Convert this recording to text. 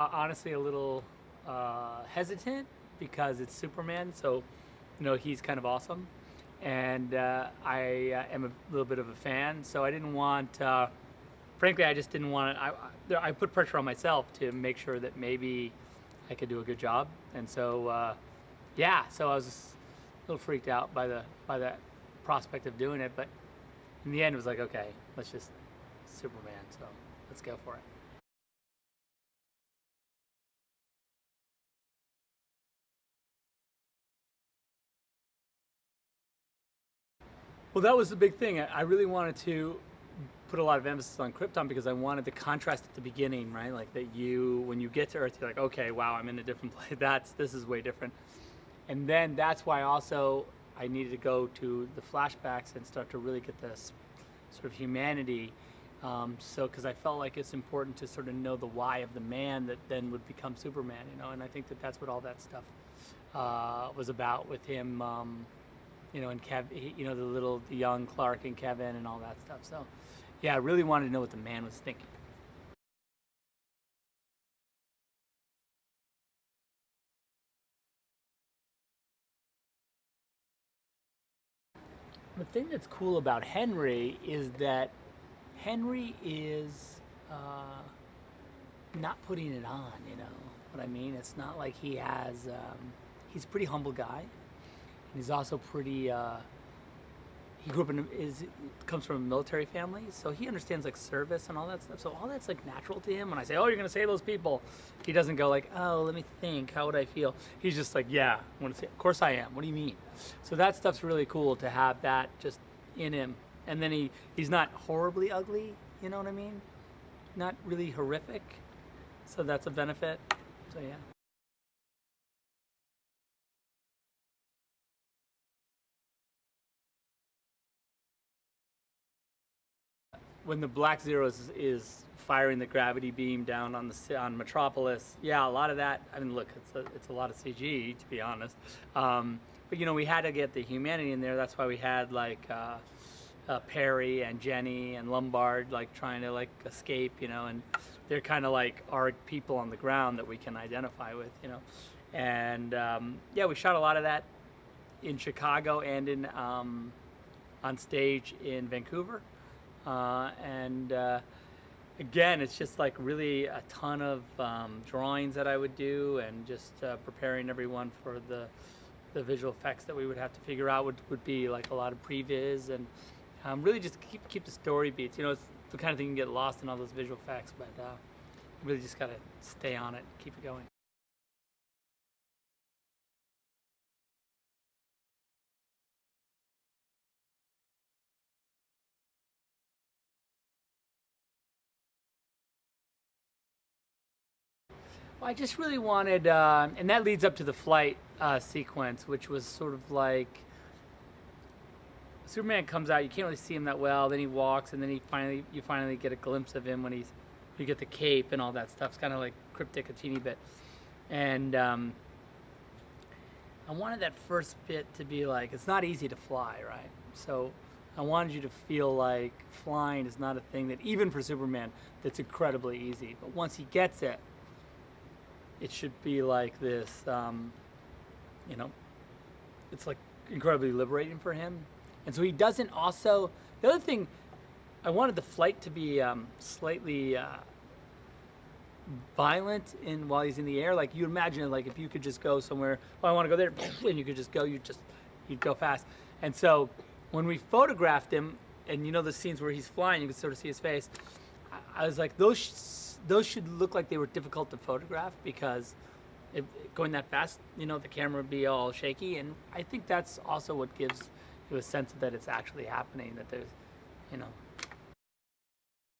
Honestly, a little hesitant because it's Superman, so he's kind of awesome, and I am a little bit of a fan. So I didn't want, frankly, I just didn't want. I put pressure on myself to make sure that maybe I could do a good job, and so yeah, so I was just a little freaked out by the prospect of doing it, but in the end, it was like, okay, let's just Superman. So let's go for it. Well, that was the big thing. I really wanted to put a lot of emphasis on Krypton because I wanted the contrast at the beginning, right? Like that when you get to Earth, you're like, okay, wow, I'm in a different place. This is way different. And then that's why also I needed to go to the flashbacks and start to really get this sort of humanity. Because I felt like it's important to sort of know the why of the man that then would become Superman, and I think that that's what all that stuff was about with him. And the young Clark and Kevin and all that stuff. So, yeah, I really wanted to know what the man was thinking. The thing that's cool about Henry is that Henry is not putting it on, you know what I mean? It's not like he's a pretty humble guy. And he's also pretty, he grew up comes from a military family, so he understands like service and all that stuff. So all that's like natural to him. When I say, "Oh, you're gonna save those people," he doesn't go like, "Oh, let me think. How would I feel?" He's just like, "Yeah, I want to say, of course I am. What do you mean?" So that stuff's really cool to have that just in him. And then he's not horribly ugly. You know what I mean? Not really horrific. So that's a benefit. So yeah. When the Black Zero is firing the gravity beam down on Metropolis, yeah, a lot of that. I mean, look, it's a lot of CG to be honest. But we had to get the humanity in there. That's why we had like Perry and Jenny and Lombard like trying to like escape, and they're kind of like our people on the ground that we can identify with. And yeah, we shot a lot of that in Chicago and in on stage in Vancouver. And again, it's just like really a ton of drawings that I would do, and just preparing everyone for the visual effects that we would have to figure out would be like a lot of previs, and really just keep the story beats. It's the kind of thing you can get lost in all those visual effects, but you really just gotta stay on it, keep it going. Well, I just really wanted, and that leads up to the flight sequence, which was sort of like Superman comes out. You can't really see him that well. Then he walks, and then you finally get a glimpse of him when you get the cape and all that stuff. It's kind of like cryptic a teeny bit, and I wanted that first bit to be like it's not easy to fly, right? So I wanted you to feel like flying is not a thing that even for Superman that's incredibly easy. But once he gets it, it should be like this, you know, it's like incredibly liberating for him. And so he doesn't also, the other thing, I wanted the flight to be slightly violent while he's in the air. Like you imagine it, like if you could just go somewhere, oh, I want to go there, and you could just go, you'd go fast. And so when we photographed him, and the scenes where he's flying, you can sort of see his face. I was like, those should look like they were difficult to photograph because going that fast, the camera would be all shaky. And I think that's also what gives you a sense that it's actually happening, that there's,